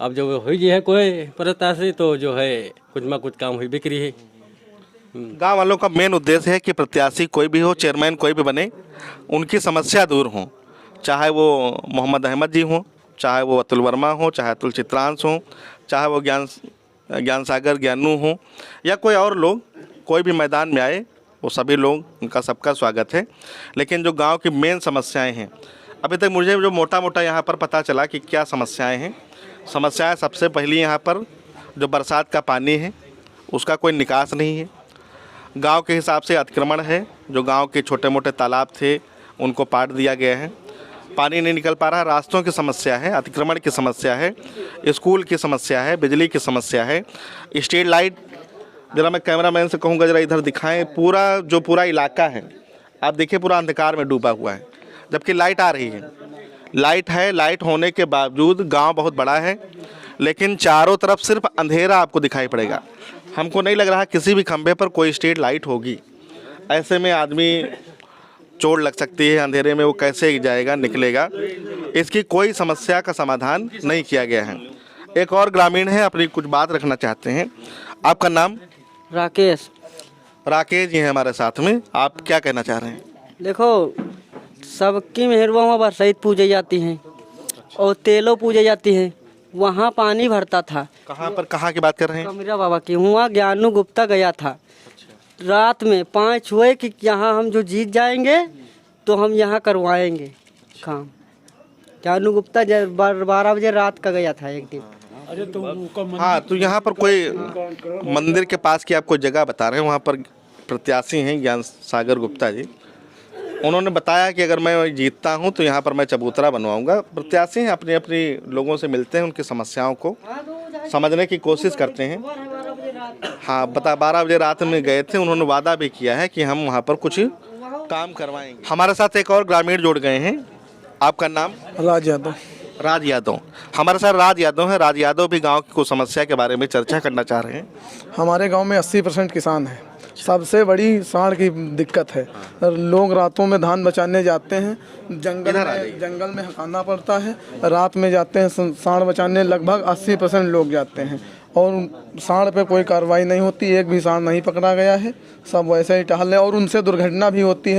अब जो हुई जी है कोई प्रत्याशी तो जो है कुछ ना कुछ काम हुई बिक्री है। गांव वालों का मेन उद्देश्य है कि प्रत्याशी कोई भी हो, चेयरमैन कोई भी बने, उनकी समस्या दूर हो, चाहे वो मोहम्मद अहमद जी हों, चाहे वो अतुल वर्मा हो, चाहे अतुल चित्रांश हों, चाहे वो ज्ञान सागर ज्ञानू हों या कोई और लोग, कोई भी मैदान में आए वो सभी लोग, उनका सबका स्वागत है। लेकिन जो गांव की मेन समस्याएं हैं, अभी तक मुझे जो मोटा मोटा यहाँ पर पता चला कि क्या समस्याएं हैं। समस्याएं सबसे पहली यहाँ पर जो बरसात का पानी है उसका कोई निकास नहीं है। गांव के हिसाब से अतिक्रमण है, जो गांव के छोटे मोटे तालाब थे उनको पाट दिया गया है, पानी नहीं निकल पा रहा। रास्तों की समस्या है, अतिक्रमण की समस्या है, स्कूल की समस्या है, बिजली की समस्या है, स्ट्रीट लाइट। जरा मैं कैमरामैन से कहूँगा जरा इधर दिखाएं, पूरा इलाका है आप देखिए पूरा अंधकार में डूबा हुआ है, जबकि लाइट आ रही है। लाइट है, लाइट होने के बावजूद गांव बहुत बड़ा है लेकिन चारों तरफ सिर्फ अंधेरा आपको दिखाई पड़ेगा। हमको नहीं लग रहा किसी भी खंभे पर कोई स्ट्रीट लाइट होगी। ऐसे में आदमी चोट लग सकती है, अंधेरे में वो कैसे जाएगा निकलेगा, इसकी कोई समस्या का समाधान नहीं किया गया है। एक और ग्रामीण है, अपनी कुछ बात रखना चाहते हैं। आपका नाम? राकेश। राकेश जी हैं हमारे साथ में, आप क्या कहना चाह रहे हैं? देखो, सबकी मेहरबा वहाँ बरसाइत पूजी जाती हैं और तेलों पूजी जाती है। वहाँ पानी भरता था। कहाँ पर, कहाँ की बात कर रहे हैं? कमरा बाबा की। वहाँ ज्ञानू गुप्ता गया था। रात में 5 हुए कि यहाँ हम जो जीत जाएंगे तो हम यहाँ करवाएंगे काम। ज्ञानू गुप्ता 12 बजे रात का गया था एक दिन। हाँ, तो यहाँ पर कोई मंदिर के पास की आप कोई जगह बता रहे हैं, वहाँ पर प्रत्याशी हैं ज्ञान सागर गुप्ता जी। उन्होंने बताया कि अगर मैं जीतता हूं तो यहाँ पर मैं चबूतरा बनवाऊंगा। प्रत्याशी हैं, अपनी अपनी लोगों से मिलते हैं, उनकी समस्याओं को समझने की कोशिश करते हैं। हाँ, 12 बजे रात में गए थे, उन्होंने वादा भी किया है कि हम वहाँ पर कुछ काम करवाएंगे। हमारे साथ एक और ग्रामीण जुड़ गए हैं। आपका नाम? राज यादव। राज यादव, हमारे साथ राज यादव हैं। राज यादव भी गाँव की कुछ समस्या के बारे में चर्चा करना चाह रहे हैं। हमारे गाँव में 80% किसान हैं। सबसे बड़ी सांड की दिक्कत है, लोग रातों में धान बचाने जाते हैं, जंगल में हकाना पड़ता है, रात में जाते हैं सांड बचाने। लगभग 80% लोग जाते हैं और सांड पे कोई कार्रवाई नहीं होती, एक भी सांड नहीं पकड़ा गया है, सब वैसे ही टहल रहे। और उनसे दुर्घटना भी होती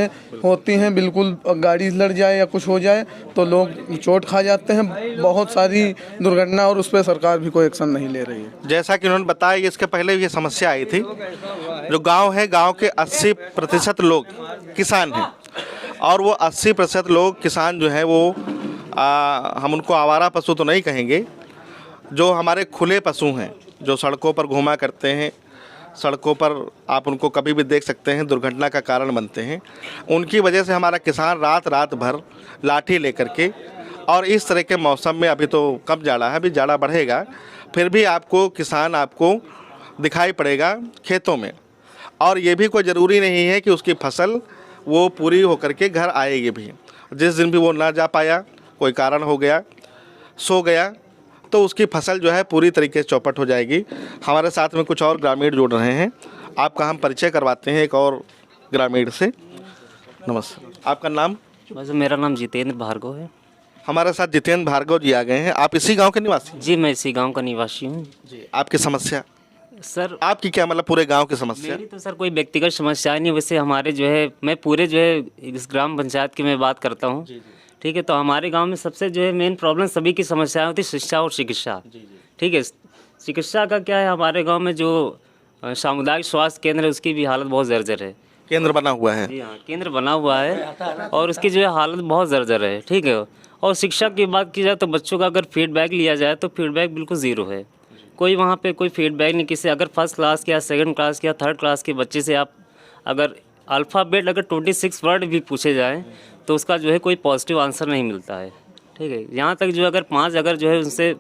हैं बिल्कुल, गाड़ी लड़ जाए या कुछ हो जाए तो लोग चोट खा जाते हैं, बहुत सारी दुर्घटना, और उस पर सरकार भी कोई एक्शन नहीं ले रही है। जैसा कि उन्होंने बताया, इसके पहले भी ये समस्या आई थी। जो गांव है, गांव के 80% लोग किसान हैं और वो 80% लोग किसान जो हैं वो हम उनको आवारा पशु तो नहीं कहेंगे, जो हमारे खुले पशु हैं, जो सड़कों पर घूमा करते हैं, सड़कों पर आप उनको कभी भी देख सकते हैं, दुर्घटना का कारण बनते हैं। उनकी वजह से हमारा किसान रात भर लाठी लेकर के, और इस तरह के मौसम में, अभी तो कम जाड़ा है, अभी जाड़ा बढ़ेगा, फिर भी किसान आपको दिखाई पड़ेगा खेतों में। और ये भी कोई ज़रूरी नहीं है कि उसकी फसल वो पूरी होकर के घर आएगी भी। जिस दिन भी वो ना जा पाया, कोई कारण हो गया, सो गया, तो उसकी फसल जो है पूरी तरीके से चौपट हो जाएगी। हमारे साथ में कुछ और ग्रामीण जुड़ रहे हैं, आपका हम परिचय करवाते हैं एक और ग्रामीण से। नमस्ते, आपका नाम? बस मेरा नाम जितेंद्र भार्गव है। हमारे साथ जितेंद्र भार्गव जी आ गए हैं। आप इसी गांव के निवासी? जी, मैं इसी गांव का निवासी हूँ। जी, आपकी समस्या? सर, आपकी क्या, मतलब पूरे गांव की समस्या? मेरी तो सर कोई व्यक्तिगत समस्या नहीं, वैसे हमारे जो है, मैं पूरे जो है इस ग्राम पंचायत की मैं बात करता हूँ, ठीक है। तो हमारे गांव में सबसे जो है मेन प्रॉब्लम सभी की समस्या होती है शिक्षा और चिकित्सा, ठीक है। चिकित्सा का क्या है, हमारे गांव में जो सामुदायिक स्वास्थ्य केंद्र है उसकी भी हालत बहुत जर्जर है। केंद्र बना हुआ है? जी हाँ, केंद्र बना हुआ है और उसकी जो है हालत बहुत जर्जर है, ठीक है। और शिक्षा की बात की जाए तो बच्चों का अगर फीडबैक लिया जाए तो फीडबैक बिल्कुल ज़ीरो है। कोई वहाँ पे कोई फीडबैक नहीं, किसी अगर फर्स्ट क्लास के या सेकंड क्लास के या थर्ड क्लास के बच्चे से आप अगर अल्फ़ाबेट अगर 26 वर्ड भी पूछे जाएँ तो उसका जो है कोई पॉजिटिव आंसर नहीं मिलता है, ठीक है। यहाँ तक जो अगर 5 अगर जो है उनसे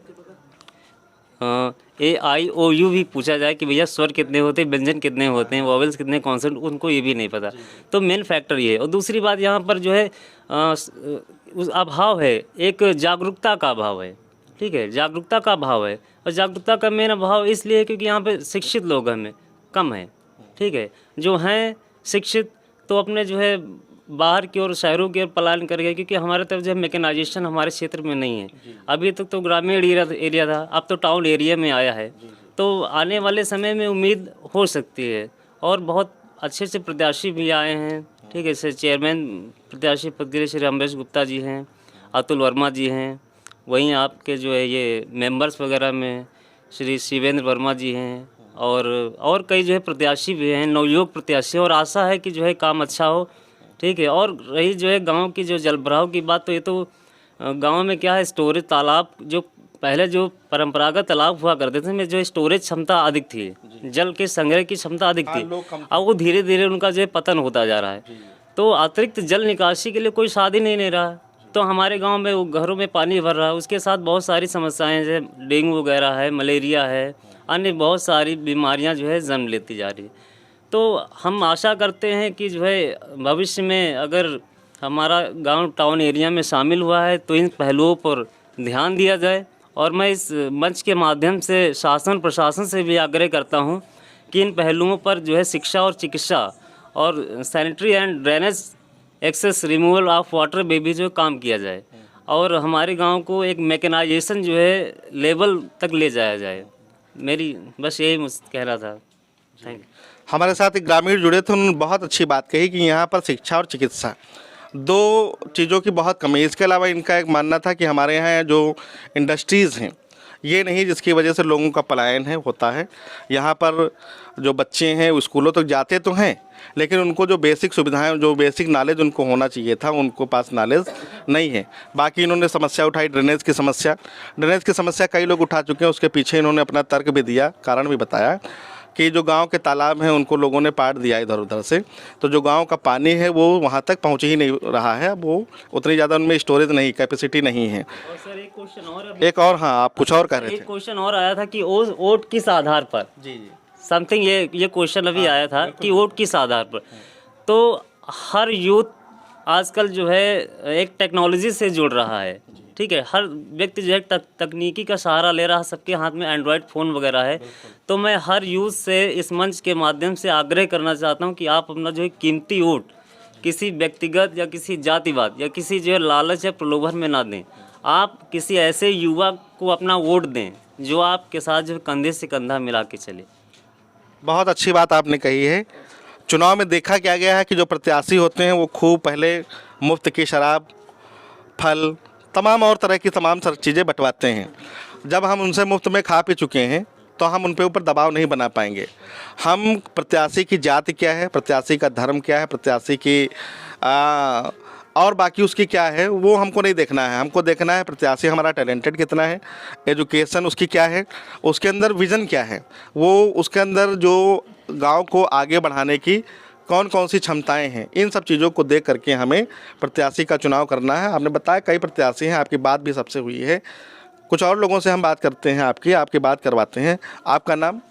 AIOU भी पूछा जाए कि भैया स्वर कितने होते हैं, व्यंजन कितने होते हैं, वॉवेल्स कितने, कॉन्सोनेंट, उनको ये भी नहीं पता। तो मेन फैक्टर ये है। और दूसरी बात यहाँ पर जो है उस अभाव है, एक जागरूकता का अभाव है, ठीक है, जागरूकता का अभाव है। और जागरूकता का मेन अभाव इसलिए है क्योंकि यहाँ पे शिक्षित लोग हमें कम है, ठीक है, जो हैं शिक्षित तो अपने जो है बाहर की ओर शहरों की ओर पलायन कर गए, क्योंकि हमारे तरफ जो है मैकेनाइजेशन हमारे क्षेत्र में नहीं है। अभी तक तो ग्रामीण एरिया था, अब तो टाउन एरिया में आया है। तो आने वाले समय में उम्मीद हो सकती है, और बहुत अच्छे से प्रत्याशी भी आए हैं, ठीक है। जैसे चेयरमैन प्रत्याशी पद के लिए श्री अमरेश गुप्ता जी हैं, अतुल वर्मा जी हैं, वहीं आपके जो है ये मेंबर्स वगैरह में श्री शिवेंद्र वर्मा जी हैं, और कई जो है प्रत्याशी भी हैं, नवयुवक प्रत्याशी, और आशा है कि जो है काम अच्छा हो, ठीक है। और रही जो है गांव की जो जल भराव की बात, तो ये तो गांव में क्या है, स्टोरेज तालाब जो पहले जो परंपरागत तालाब हुआ करते थे में जो स्टोरेज क्षमता अधिक थी, जल के संग्रह की क्षमता अधिक थी, अब वो धीरे धीरे उनका जो है पतन होता जा रहा है। तो अतिरिक्त जल निकासी के लिए कोई साधन ही नहीं रहा, तो हमारे गांव में वो घरों में पानी भर रहा है, उसके साथ बहुत सारी समस्याएं जैसे डेंगू वगैरह है, मलेरिया है, अन्य बहुत सारी बीमारियां जो है जन्म लेती जा रही है। तो हम आशा करते हैं कि जो है भविष्य में अगर हमारा गांव टाउन एरिया में शामिल हुआ है तो इन पहलुओं पर ध्यान दिया जाए, और मैं इस मंच के माध्यम से शासन प्रशासन से भी आग्रह करता हूं कि इन पहलुओं पर जो है शिक्षा और चिकित्सा और sanitary and drainage excess removal of water में भी जो काम किया जाए, और हमारे गांव को एक मैकेनाइजेशन जो है लेवल तक ले जाया जाए। मेरी बस यही कहना था। Thank you. हमारे साथ एक ग्रामीण जुड़े थे, उन्होंने बहुत अच्छी बात कही कि यहाँ पर शिक्षा और चिकित्सा दो चीज़ों की बहुत कमी है। इसके अलावा इनका एक मानना था कि हमारे यहाँ जो इंडस्ट्रीज़ हैं ये नहीं जिसकी वजह से लोगों का पलायन है होता है। यहाँ पर जो बच्चे हैं वो स्कूलों तक जाते तो हैं, लेकिन उनको जो बेसिक सुविधाएं, जो बेसिक नॉलेज उनको होना चाहिए था, उनको पास नॉलेज नहीं है। बाकी इन्होंने समस्या उठाई ड्रेनेज की समस्या। ड्रेनेज की समस्या कई लोग उठा चुके हैं, उसके पीछे इन्होंने अपना तर्क भी दिया, कारण भी बताया कि जो गांव के तालाब हैं उनको लोगों ने पाट दिया इधर उधर से, तो जो गांव का पानी है वो वहां तक पहुंच ही नहीं रहा है। अब वो उतनी ज़्यादा उनमें स्टोरेज नहीं, कैपेसिटी नहीं है। और सर एक क्वेश्चन और, एक और, हाँ आप कुछ और कह रहे थे। एक क्वेश्चन और आया था कि वोट किस आधार पर, जी समथिंग ये क्वेश्चन अभी आया था कि वोट किस आधार पर। तो हर यूथ आजकल जो है एक टेक्नोलॉजी से जुड़ रहा है, ठीक है। हर व्यक्ति जो है तकनीकी का सहारा ले रहा है, सबके हाथ में एंड्रॉयड फ़ोन वगैरह है। तो मैं हर यूथ से इस मंच के माध्यम से आग्रह करना चाहता हूं कि आप अपना जो है कीमती वोट किसी व्यक्तिगत या किसी जातिवाद या किसी जो है लालच या प्रलोभन में ना दें। आप किसी ऐसे युवा को अपना वोट दें जो आपके साथ जो कंधे से कंधा मिला के चले। बहुत अच्छी बात आपने कही है। चुनाव में देखा क्या गया है कि जो प्रत्याशी होते हैं वो खूब पहले मुफ्त की शराब, फल, तमाम और तरह की तमाम चीज़ें बंटवाते हैं। जब हम उनसे मुफ्त में खा पी चुके हैं तो हम उन पे ऊपर दबाव नहीं बना पाएंगे। हम प्रत्याशी की जाति क्या है, प्रत्याशी का धर्म क्या है, प्रत्याशी की और बाकी उसकी क्या है वो हमको नहीं देखना है। हमको देखना है प्रत्याशी हमारा टैलेंटेड कितना है, एजुकेशन उसकी क्या है, उसके अंदर विज़न क्या है, वो उसके अंदर जो गांव को आगे बढ़ाने की कौन कौन सी क्षमताएं हैं, इन सब चीज़ों को देख करके हमें प्रत्याशी का चुनाव करना है। आपने बताया कई प्रत्याशी हैं, आपकी बात भी सबसे हुई है। कुछ और लोगों से हम बात करते हैं, आपकी बात करवाते हैं। आपका नाम?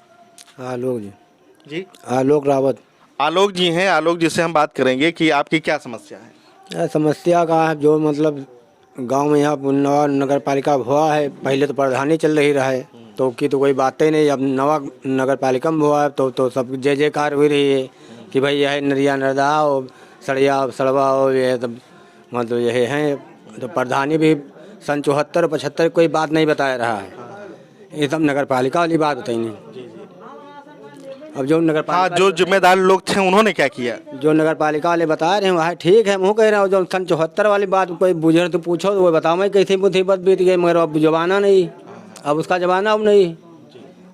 आलोक जी। जी आलोक रावत। आलोक जी हैं। आलोक जी से हम बात करेंगे कि आपकी क्या समस्या है। समस्या का है जो मतलब गांव में यहाँ नवा नगर पालिका हुआ है, पहले तो प्रधानी चल रही रहे तो की तो कोई बात ही नहीं। अब नवा नगर पालिका में हुआ है तो सब जय जयकार हो रही है कि भाई यह नरिया नर्दा और सड़िया सड़वा और ये सब मतलब यही हैं। तो प्रधानी भी सन 74-75 कोई बात नहीं बताया रहा है, ये सब नगर पालिका वाली बात बताई नहीं। अब जो नगर पालिका जो जिम्मेदार लोग थे उन्होंने क्या किया, जो नगर पालिका वाले बता रहे हैं वह ठीक है। मुँह कह रहा हूँ जो सन 74 वाली बात कोई बुझे तो पूछो तो वो बताओ मैं कैसी मुसीबत बीत गई, मगर अब जमाना नहीं, अब उसका जमाना अब नहीं,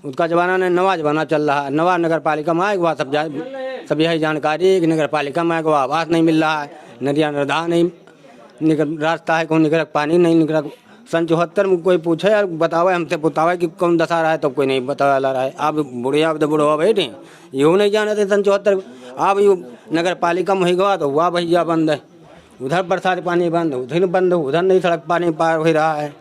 उसका जमाना नहीं, नवा जमाना चल रहा है। नवा नगर पालिका में आएगा सब यही जानकारी है कि नगर पालिका में आएगा आवास नहीं मिल रहा है, नदियाँ नर्दा नहीं निकल रास्ता है, कौन निकल पानी नहीं निकल। सन 74 में कोई पूछे यार बतावे हमसे बतावे कि कौन दशा रहा है तब कोई नहीं बता रहा है। अब बुढ़िया तो बुढ़वा बैठे यूँ नहीं जाने थे सन 74। अब यू नगर पालिका में गवा तो हुआ भैया बंद है, उधर बरसात पानी बंद, उधर बंद, उधर नहीं सड़क पानी पार हो रहा है।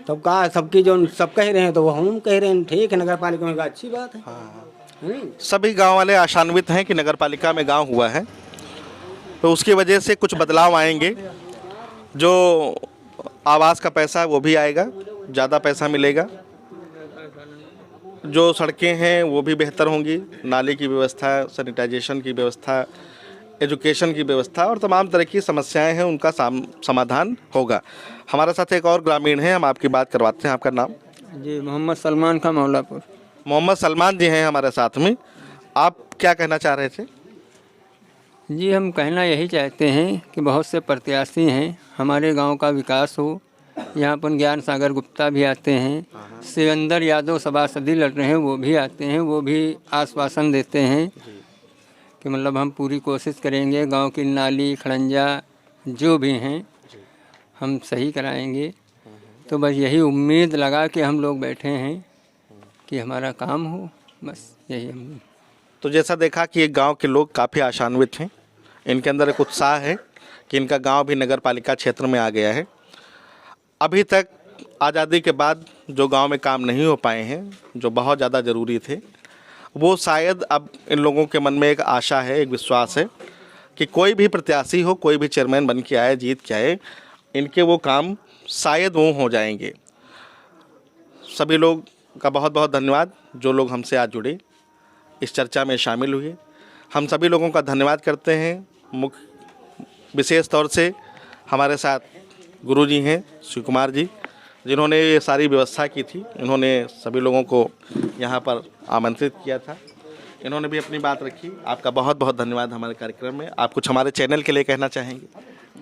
तब कहा सबकी जो सब कह रहे हैं तो वो हम कह रहे हैं ठीक है नगर पालिका में अच्छी बात है। सभी गांव वाले आशान्वित हैं कि नगर पालिका में गांव हुआ है तो उसकी वजह से कुछ बदलाव आएंगे। जो आवास का पैसा है वो भी आएगा, ज़्यादा पैसा मिलेगा। जो सड़कें हैं वो भी बेहतर होंगी, नाली की व्यवस्था, सैनिटाइजेशन की व्यवस्था, एजुकेशन की व्यवस्था और तमाम तरह की समस्याएं हैं उनका समाधान होगा। हमारे साथ एक और ग्रामीण हैं, हम आपकी बात करवाते हैं। आपका नाम? जी, मोहम्मद सलमान का मौलापुर। मोहम्मद सलमान जी हैं हमारे साथ में। आप क्या कहना चाह रहे थे? जी, हम कहना यही चाहते हैं कि बहुत से प्रत्याशी हैं, हमारे गांव का विकास हो। यहाँ पर ज्ञान सागर गुप्ता भी आते हैं, शिवेंद्र यादव सभासदी लड़ रहे हैं, वो भी आते हैं, वो भी आश्वासन देते हैं कि मतलब हम पूरी कोशिश करेंगे, गांव की नाली खड़ंजा जो भी हैं हम सही कराएंगे। तो बस यही उम्मीद लगा कि हम लोग बैठे हैं कि हमारा काम हो, बस यही हम। तो जैसा देखा कि एक गांव के लोग काफ़ी आशान्वित हैं, इनके अंदर एक उत्साह है कि इनका गांव भी नगर पालिका क्षेत्र में आ गया है। अभी तक आज़ादी के बाद जो गांव में काम नहीं हो पाए हैं, जो बहुत ज़्यादा ज़रूरी थे, वो शायद अब इन लोगों के मन में एक आशा है, एक विश्वास है कि कोई भी प्रत्याशी हो, कोई भी चेयरमैन बन के आए, जीत के आए, इनके वो काम शायद वो हो जाएंगे। सभी लोग का बहुत बहुत धन्यवाद जो लोग हमसे आज जुड़े, इस चर्चा में शामिल हुए। हम सभी लोगों का धन्यवाद करते हैं। विशेष तौर से हमारे साथ गुरुजी हैं शिव कुमार जी, जिन्होंने ये सारी व्यवस्था की थी। इन्होंने सभी लोगों को यहाँ पर आमंत्रित किया था, इन्होंने भी अपनी बात रखी। आपका बहुत बहुत धन्यवाद हमारे कार्यक्रम में। आप कुछ हमारे चैनल के लिए कहना चाहेंगे?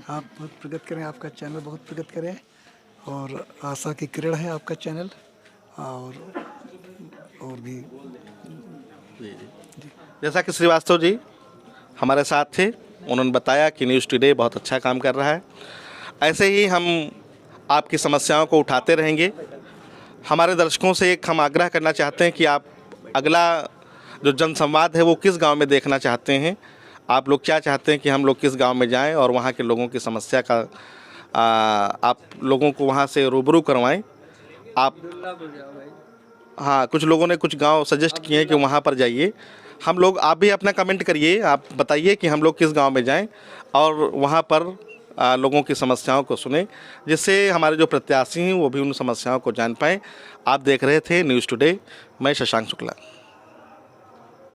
आप बहुत प्रगति करें, आपका चैनल बहुत प्रगति करे और आशा की किरण है आपका चैनल। और भी जैसा कि श्रीवास्तव जी हमारे साथ थे, उन्होंने बताया कि न्यूज़ टुडे बहुत अच्छा काम कर रहा है। ऐसे ही हम आपकी समस्याओं को उठाते रहेंगे। हमारे दर्शकों से एक हम आग्रह करना चाहते हैं कि आप अगला जो जनसंवाद है वो किस गांव में देखना चाहते हैं, आप लोग क्या चाहते हैं कि हम लोग किस गांव में जाएं और वहां के लोगों की समस्या का आप लोगों को वहां से रूबरू करवाएं। आप हाँ, कुछ लोगों ने कुछ गांव सजेस्ट किए हैं कि वहां पर जाइए। हम लोग, आप भी अपना कमेंट करिए, आप बताइए कि हम लोग किस गांव में जाएं और वहां पर लोगों की समस्याओं को सुने, जिससे हमारे जो प्रत्याशी हैं वो भी उन समस्याओं को जान पाएँ। आप देख रहे थे न्यूज़ टुडे, मैं शशांक शुक्ला।